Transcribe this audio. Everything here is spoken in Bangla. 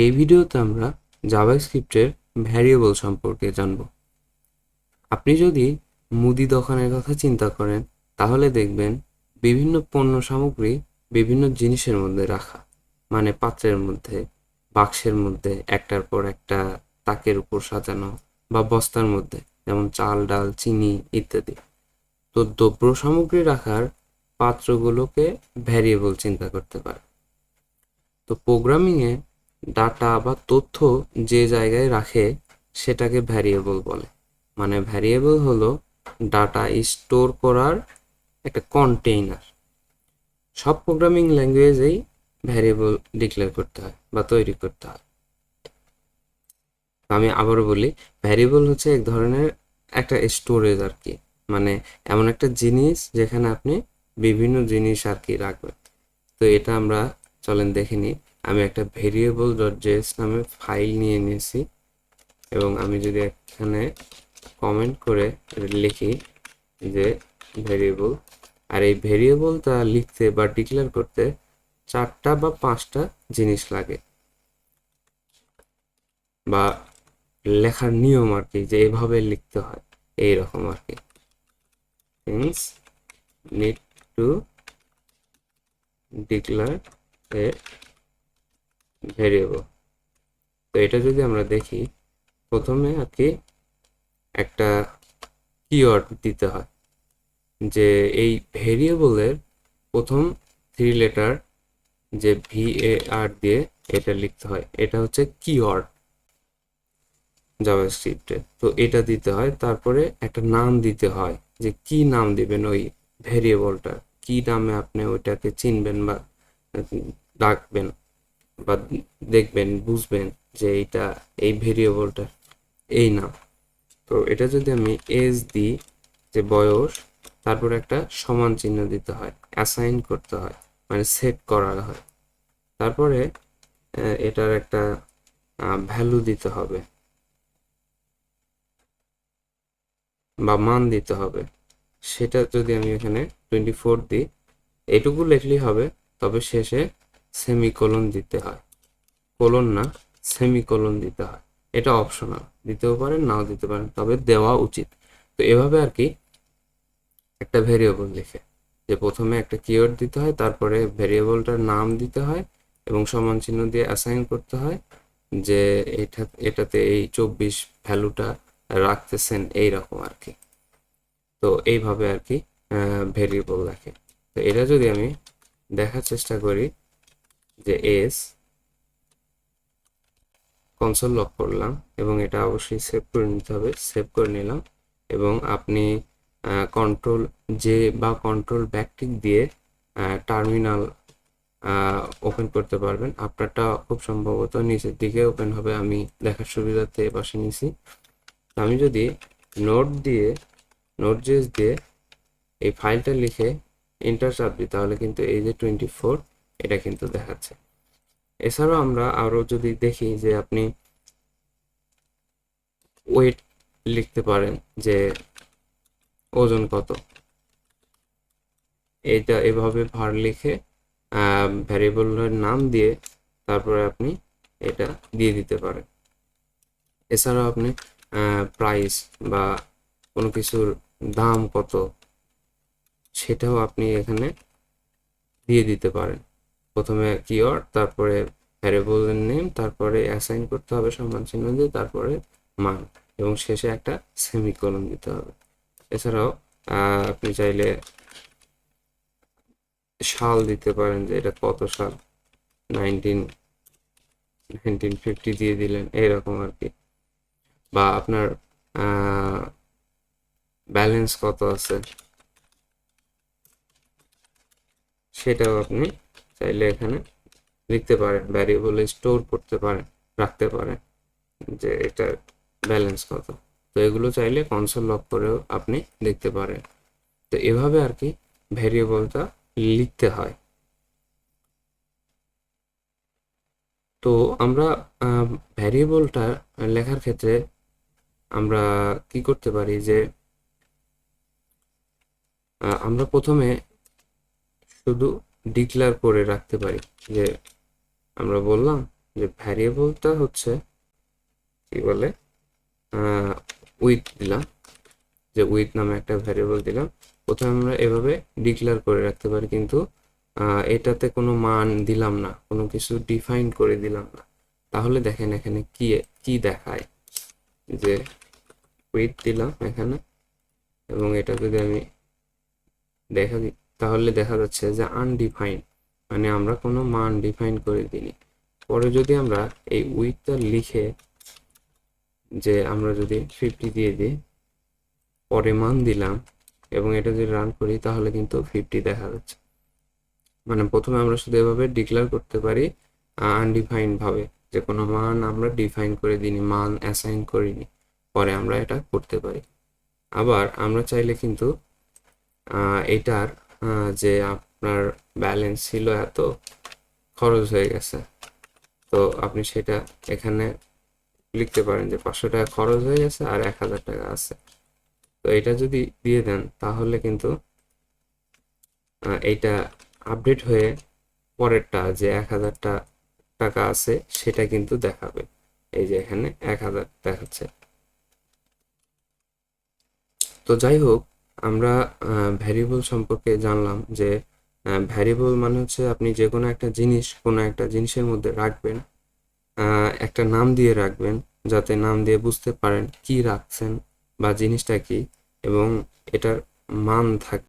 এই ভিডিওতে আমরা জাভাস্ক্রিপ্টের ভ্যারিয়েবল সম্পর্কে জানব। আপনি যদি মুদি দোকানের কথা চিন্তা করেন তাহলে দেখবেন বিভিন্ন পণ্য সামগ্রী বিভিন্ন জিনিসের মধ্যে রাখা, মানে পাত্রের মধ্যে, বাক্সের মধ্যে একটার পর একটা তাকের উপর সাজানো, বা বস্তার মধ্যে যেমন চাল, ডাল, চিনি ইত্যাদি। তো দ্রব্য সামগ্রী রাখার পাত্রগুলোকে ভ্যারিয়েবল চিন্তা করতে পারে। তো প্রোগ্রামিংয়ে ডাটা বা তথ্য যে জায়গায় রাখে সেটাকে ভ্যারিয়েবল বলে। মানে ভ্যারিয়েবল হলো ডাটা স্টোর করার একটা কন্টেইনার। সব প্রোগ্রামিং ল্যাঙ্গুয়েজেই ভ্যারিয়েবল ডিক্লেয়ার করতে হয় বা তৈরি করতে হয়। আমি আবারও বলি, ভ্যারিয়েবল হচ্ছে এক ধরনের একটা স্টোরেজ আর কি, মানে এমন একটা জিনিস যেখানে আপনি বিভিন্ন জিনিস আর কি রাখবেন। তো এটা আমরা চলেন দেখে নিই। আমি একটা ভেরিয়েবল ডট জেএস নামে ফাইল নিয়ে নিয়েছি এবং আমি যদি এখানে কমেন্ট করে লিখি যে ভেরিয়েবল, আর এই ভেরিয়েবলটা লিখতে বা ডিক্লেয়ার করতে 4টা বা 5টা জিনিস লাগে, বা লেখার নিয়ম আর কি, যে এভাবে লিখতে হয় এইরকম আর কি। Things need to declare A variable. তো এটা যদি আমরা দেখি, প্রথমে আর কি একটা কিওয়ার্ড দিতে হয়, যে এই ভেরিয়েবলের প্রথম 3 লেটার যে VAR দিয়ে এটা লিখতে হয়, এটা হচ্ছে কিওয়ার্ড জাভাস্ক্রিপ্টে। তো এটা দিতে হয়, তারপরে একটা নাম দিতে হয়, যে কি নাম দিবেন ওই ভেরিয়েবলটা, কি নামে আপনি ওইটাকে চিনবেন বা ডাকবেন বা দেখবেন, বুঝবেন যে এইটা এই ভেরিয়েবলটা এই নাম। তো এটা যদি আমি এজ দিই, যে বয়স, তারপর একটা সমান চিহ্ন দিতে হয়, অ্যাসাইন করতে হয়, মানে সেট করা হয়। তারপরে এটার একটা ভ্যালু দিতে হবে বা মান দিতে হবে। সেটা যদি আমি এখানে 24 দিই, এটুকু লিখলেই হবে। তবে শেষে সেমিকোলন দিতে হয়, কোলন না, সেমিকোলন দিতে হয়। এটা অপশনাল, দিতেও পারেন নাও দিতে পারেন, তবে দেওয়া উচিত। তো এভাবে আর কি একটা ভেরিয়েবল লিখে, যে প্রথমে একটা কিওয়ার্ড দিতে হয়, তারপরে ভেরিয়েবলটার নাম দিতে হয় এবং সমান চিহ্ন দিয়ে অ্যাসাইন করতে হয় যে এটাতে এই 24 ভ্যালুটা রাখতেছেন, এইরকম আর কি। তো এইভাবে আর কি ভেরিয়েবল লেখে। তো এটা যদি আমি দেখার চেষ্টা করি, যে এস কনসোল লক করলাম এবং এটা অবশ্যই সেভ করে নিতে হবে, সেভ করে নিলাম। এবং আপনি কন্ট্রোল জে বা কন্ট্রোল ব্যাকটিক দিয়ে টার্মিনাল ওপেন করতে পারবেন। আপনারটা খুব সম্ভবত নিচের দিকে ওপেন হবে, আমি দেখার সুবিধার্থে এ পাশে নিছি। আমি যদি নোট জেএস দিয়ে এই ফাইলটা লিখে এন্টার চাপ দিই, তাহলে কিন্তু এই যে 24 এটা কিন্তু দেখাচ্ছে। এছাড়াও আমরা আরো যদি দেখি, যে আপনি ওয়েট লিখতে পারেন, যে ওজন কত, এটা এভাবে ভার লিখে ভ্যারিয়েবলের নাম দিয়ে তারপরে আপনি এটা দিয়ে দিতে পারেন। এছাড়াও আপনি প্রাইস বা কোনো কিছুর দাম কত সেটাও আপনি এখানে দিয়ে দিতে পারেন। প্রথমে কিওয়ার্ড, তারপরে ভ্যারিয়েবলের নেম, তারপরে অ্যাসাইন করতে হবে সমান চিহ্ন দিয়ে, তারপরে মান, এবং শেষে একটা সেমিকোলন দিতে হবে। এছাড়াও আপনি চাইলে সাল দিতে পারেন, যে এটা কত সাল, 1950 দিয়ে দিলেন, এরকম আর কি। বা আপনার ব্যালেন্স কত আছে সেটাও আপনি চাইলে এখানে লিখতে পারেন, ভ্যারিয়েবলে স্টোর করতে পারেন, রাখতে পারেন, যে এটা ব্যালেন্স কত। তো এগুলো চাইলে কনসোল লক করেও আপনি দেখতে পারেন। তো এভাবে আর কি ভ্যারিয়েবলটা লিখতে হয়। তো আমরা ভ্যারিয়েবলটা লেখার ক্ষেত্রে আমরা কি করতে পারি, যে আমরা প্রথমে শুধু ডিক্লেয়ার করে রাখতে পারি, যে আমরা বললাম যে ভ্যারিয়েবলটা হচ্ছে কি বলে উইথ দিলাম, যে উইথ নামে একটা ভ্যারিয়েবল দিলাম। প্রথমে আমরা এভাবে ডিক্লেয়ার করে রাখতে পারি, কিন্তু এটাতে কোনো মান দিলাম না, কোনো কিছু ডিফাইন করে দিলাম না। তাহলে দেখেন এখানে কি কি দেখায়, যে উইথ দিলাম এখানে, এবং এটা যদি আমি দেখা দিই তাহলে দেখা যাচ্ছে যে আনডিফাইন্ড, মানে আমরা কোনো মান ডিফাইন করে দিইনি। পরে যদি আমরা এই উইথটা লিখে যে আমরা যদি 50 দিয়ে দিই, পরে মান দিলাম এবং এটা যদি রান করি তাহলে কিন্তু 50 দেখা যাচ্ছে। মানে প্রথমে আমরা শুধু এভাবে ডিক্লেয়ার করতে পারি আনডিফাইন্ড ভাবে, যে কোনো মান আমরা ডিফাইন করে দিইনি, মান অ্যাসাইন করিনি, পরে আমরা এটা করতে পারি। আবার আমরা চাইলে কিন্তু এটার যে আপনার ব্যালেন্স ছিল এত, খরচ হয়ে গেছে, তো আপনি সেটা এখানে লিখতে পারেন যে 500 টাকা খরচ হয়ে গেছে আর 1000 টাকা আছে। তো এটা যদি দিয়ে দেন তাহলে কিন্তু এইটা আপডেট হয়ে পরেরটা যে 1000 টাকা আছে সেটা কিন্তু দেখাবে। এই যে এখানে 1000 দেখাচ্ছে। তো যাই হোক, আমরা ভ্যারিয়েবল সম্পর্কে জানলাম যে ভ্যারিয়েবল মানে হচ্ছে আপনি যে কোনো একটা জিনিস কোনো একটা জিনিসের মধ্যে রাখবেন, একটা নাম দিয়ে রাখবেন, যাতে নাম দিয়ে বুঝতে পারেন কি রাখছেন বা জিনিসটা কি, এবং এটার মান থাকবে।